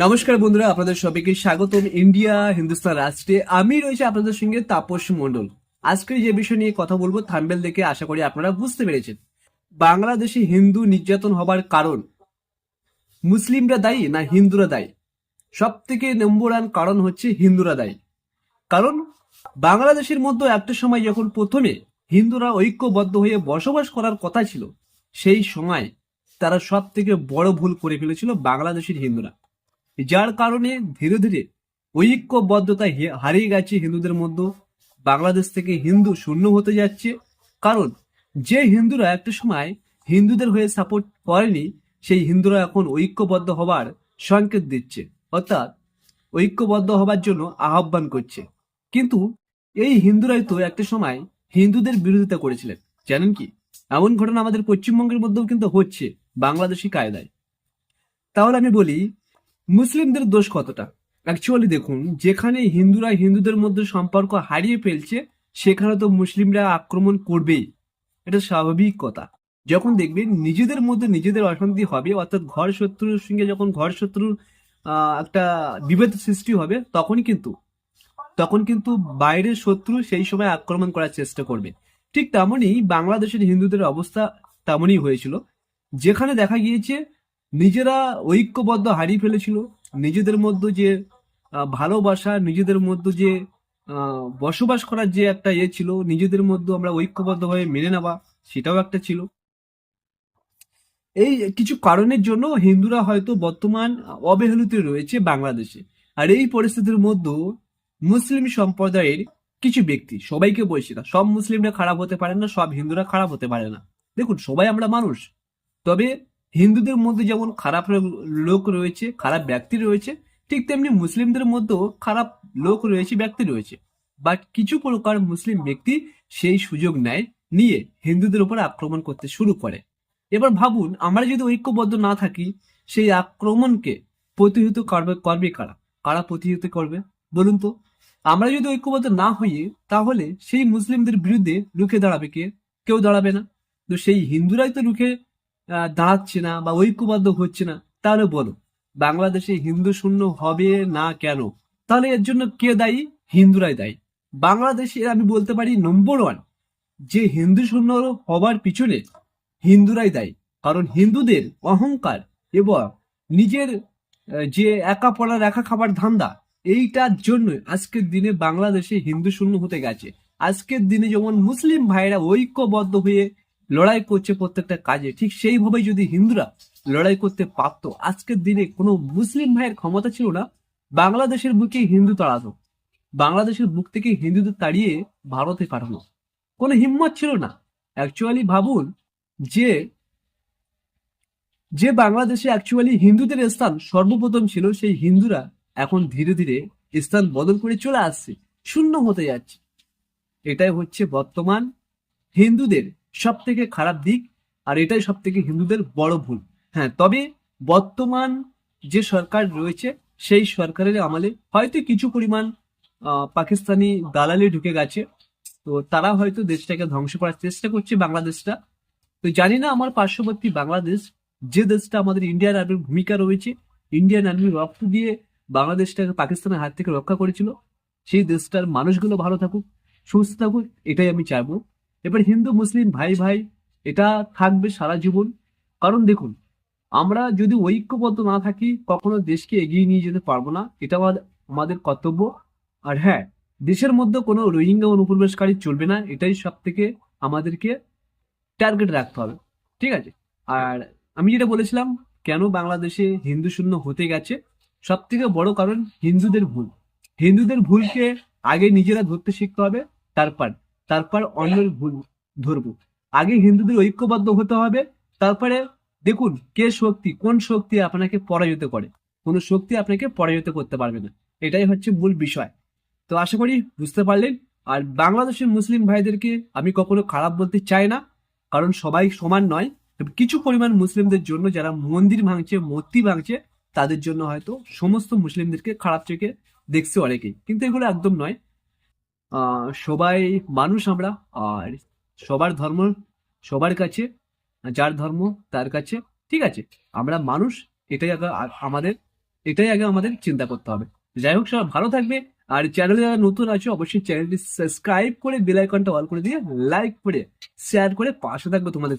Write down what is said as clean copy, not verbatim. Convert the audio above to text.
নমস্কার বন্ধুরা, আপনাদের সবাইকে স্বাগতম ইন্ডিয়া হিন্দুস্তান রাষ্ট্রে। আমি রয়েছে আপনাদের সঙ্গে তাপস মণ্ডল। আজকে যে বিষয় নিয়ে কথা বলবো থাম্বনেল দেখে আশা করি আপনারা বুঝতে পেরেছেন। বাংলাদেশে হিন্দু নির্যাতন হবার কারণ মুসলিমরা দায়ী না হিন্দুরা দায়ী? সব থেকে নম্বর ওয়ান কারণ হচ্ছে হিন্দুরা দায়ী। কারণ বাংলাদেশের মধ্যে একটা সময় যখন প্রথমে হিন্দুরা ঐক্যবদ্ধ হয়ে বসবাস করার কথা ছিল, সেই সময় তারা সব থেকে বড় ভুল করে ফেলেছিল বাংলাদেশের হিন্দুরা, যার কারণে ধীরে ধীরে ঐক্যবদ্ধতা হারিয়ে গেছে হিন্দুদের মধ্যে। বাংলাদেশ থেকে হিন্দু শূন্য হতে যাচ্ছে। কারণ যে হিন্দুরা একটা সময় হিন্দুদের হয়ে সাপোর্ট করেনি, সেই হিন্দুরা এখন ঐক্যবদ্ধ হবার সংকেত দিচ্ছে, অর্থাৎ ঐক্যবদ্ধ হবার জন্য আহ্বান করছে। কিন্তু এই হিন্দুরাই তো একটা সময় হিন্দুদের বিরোধিতা করেছিলেন, জানেন কি? এমন ঘটনা আমাদের পশ্চিমবঙ্গের মধ্যেও কিন্তু হচ্ছে বাংলাদেশি কায়দায়। তাহলে আমি বলি, মুসলিমদের দোষ কতটা? অ্যাকচুয়ালি দেখুন, যেখানে হিন্দুরা হিন্দুদের মধ্যে সম্পর্ক হারিয়ে ফেলছে, সেখানে তো মুসলিমরা আক্রমণ করবেই। এটা স্বাভাবিক কথা। যখন দেখবেন নিজেদের মধ্যে নিজেদের অশান্তি হবে, অর্থাৎ ঘর শত্রুর সঙ্গে যখন ঘর শত্রুর একটা বিভেদ সৃষ্টি হবে, তখন কিন্তু বাইরের শত্রু সেই সময় আক্রমণ করার চেষ্টা করবে। ঠিক তেমনই বাংলাদেশের হিন্দুদের অবস্থা তেমনই হয়েছিল, যেখানে দেখা গিয়েছে নিজেরা ঐক্যবদ্ধ হারিয়ে ফেলেছিল। নিজেদের মধ্যে যে ভালোবাসা, নিজেদের মধ্যে যে বসবাস করার যে একটা ছিল, নিজেদের মধ্যে আমরা ঐক্যবদ্ধভাবে মেনে নেওয়া, সেটাও একটা ছিল। এই কিছু কারণের জন্য হিন্দুরা হয়তো বর্তমান অবহেলিত রয়েছে বাংলাদেশে। আর এই পরিস্থিতির মধ্যে মুসলিম সম্প্রদায়ের কিছু ব্যক্তি, সবাইকে বলছি না, সব মুসলিমরা খারাপ হতে পারে না, সব হিন্দুরা খারাপ হতে পারে না। দেখুন, সবাই আমরা মানুষ। তবে হিন্দুদের মধ্যে যেমন খারাপ লোক রয়েছে, খারাপ ব্যক্তি রয়েছে, ঠিক তেমনি মুসলিমদের মধ্যেও খারাপ লোক রয়েছে, ব্যক্তি রয়েছে। বাট কিছু প্রকার মুসলিম ব্যক্তি সেই সুযোগ নেয়, নিয়ে হিন্দুদের উপর আক্রমণ করতে শুরু করে। এবার ভাবুন, আমরা যদি ঐক্যবদ্ধ না থাকি, সেই আক্রমণকে প্রতিহত করবে করবে কারা? কারা প্রতিহত করবে বলুন তো? আমরা যদি ঐক্যবদ্ধ না হইয়ে, তাহলে সেই মুসলিমদের বিরুদ্ধে রুখে দাঁড়াবে কে? কেউ দাঁড়াবে না। তো সেই হিন্দুরাই তো রুখে দাঁড়াচ্ছে না বা ঐক্যবদ্ধ হচ্ছে না। তাহলে বলো, বাংলাদেশে হিন্দু শূন্য হবে না কেন? তাহলে এর জন্য কে দায়ী? হিন্দুরাই দায়ী। বাংলাদেশে আমি বলতে পারি নম্বর ওয়ান, যে হিন্দু শূন্য হবার পিছনে হিন্দুরাই দায়ী। কারণ হিন্দুদের অহংকার এবং নিজের যে একা পড়ার একা খাবার ধান্দা, এইটার জন্য আজকের দিনে বাংলাদেশে হিন্দু শূন্য হতে গেছে। আজকের দিনে যেমন মুসলিম ভাইরা ঐক্যবদ্ধ হয়ে লড়াই করছে প্রত্যেকটা কাজে, ঠিক সেইভাবে যদি হিন্দুরা লড়াই করতে পারত, আজকের দিনে কোনো মুসলিম ভাইয়ের ক্ষমতা ছিল না বাংলাদেশের বুকে হিন্দু তাড়াতো। বাংলাদেশের বুক থেকে হিন্দুদের তাড়িয়ে ভারতে পাঠানো কোনো হিম্মত ছিল না। অ্যাকচুয়ালি ভাবুন, যে যে বাংলাদেশে অ্যাকচুয়ালি হিন্দুদের স্থান সর্বপ্রথম ছিল, সেই হিন্দুরা এখন ধীরে ধীরে স্থান বদল করে চলে আসছে, শূন্য হতে যাচ্ছে। এটাই হচ্ছে বর্তমান হিন্দুদের সব থেকে খারাপ দিক, আর এটাই সব থেকে হিন্দুদের বড় ভুল। হ্যাঁ, তবে বর্তমান যে সরকার রয়েছে, সেই সরকারের আমলে হয়তো কিছু পরিমাণ পাকিস্তানি দালালি ঢুকে গেছে। তো তারা হয়তো দেশটাকে ধ্বংস করার চেষ্টা করছে, বাংলাদেশটা। তো জানি না আমার পার্শ্ববর্তী বাংলাদেশ, যে দেশটা আমাদের ইন্ডিয়ান আর্মির ভূমিকা রয়েছে, ইন্ডিয়ান আর্মির রক্ত দিয়ে বাংলাদেশটাকে পাকিস্তানের হাত থেকে রক্ষা করেছিল, সেই দেশটার মানুষগুলো ভালো থাকুক, সুস্থ থাকুক, এটাই আমি চাইবো। এবার হিন্দু মুসলিম ভাই ভাই এটা থাকবে সারা জীবন। কারণ দেখুন, আমরা যদি ঐক্যবদ্ধ না থাকি, কখনো দেশকে এগিয়ে নিয়ে যেতে পারবো না, এটা আমাদের কর্তব্য। আর হ্যাঁ, দেশের মধ্যে কোনো রোহিঙ্গা অনুপ্রবেশকারী চলবে না, এটাই সব থেকে আমাদেরকে টার্গেট রাখতে হবে। ঠিক আছে? আর আমি যেটা বলেছিলাম, কেন বাংলাদেশে হিন্দু শূন্য হতে গেছে, সব থেকে বড় কারণ হিন্দুদের ভুল। হিন্দুদের ভুলকে আগে নিজেরা ধরতে শিখতে হবে, তারপর তারপর অন্যের ভুল ধরবো। আগে হিন্দুদের ঐক্যবদ্ধ হতে হবে, তারপরে দেখুন কে শক্তি, কোন শক্তি আপনাকে পরাজিত করে। কোনো শক্তি আপনাকে পরাজিত করতে পারবে না। এটাই হচ্ছে মূল বিষয়। তো আশা করি বুঝতে পারলেন। আর বাংলাদেশের মুসলিম ভাইদেরকে আমি কখনো খারাপ বলতে চাই না, কারণ সবাই সমান নয়। তবে কিছু পরিমাণ মুসলিমদের জন্য, যারা মন্দির ভাঙছে, মূর্তি ভাঙছে, তাদের জন্য হয়তো সমস্ত মুসলিমদেরকে খারাপ চোখে দেখছে অনেকেই, কিন্তু এগুলো একদম নয়। সবাই মানুষ আমরা। আর সবার ধর্ম সবার কাছে, যার ধর্ম তার কাছে। ঠিক আছে? আমরা মানুষ, এটাই আমাদের এটাই আগে আমাদের চিন্তা করতে হবে। যাই হোক, সবাই ভালো থাকবে। আর চ্যানেলে যারা নতুন আছে অবশ্যই চ্যানেলটি সাবস্ক্রাইব করে বেল আইকনটা অল করে দিয়ে লাইক করে শেয়ার করে পাশে থাকবে তোমাদের।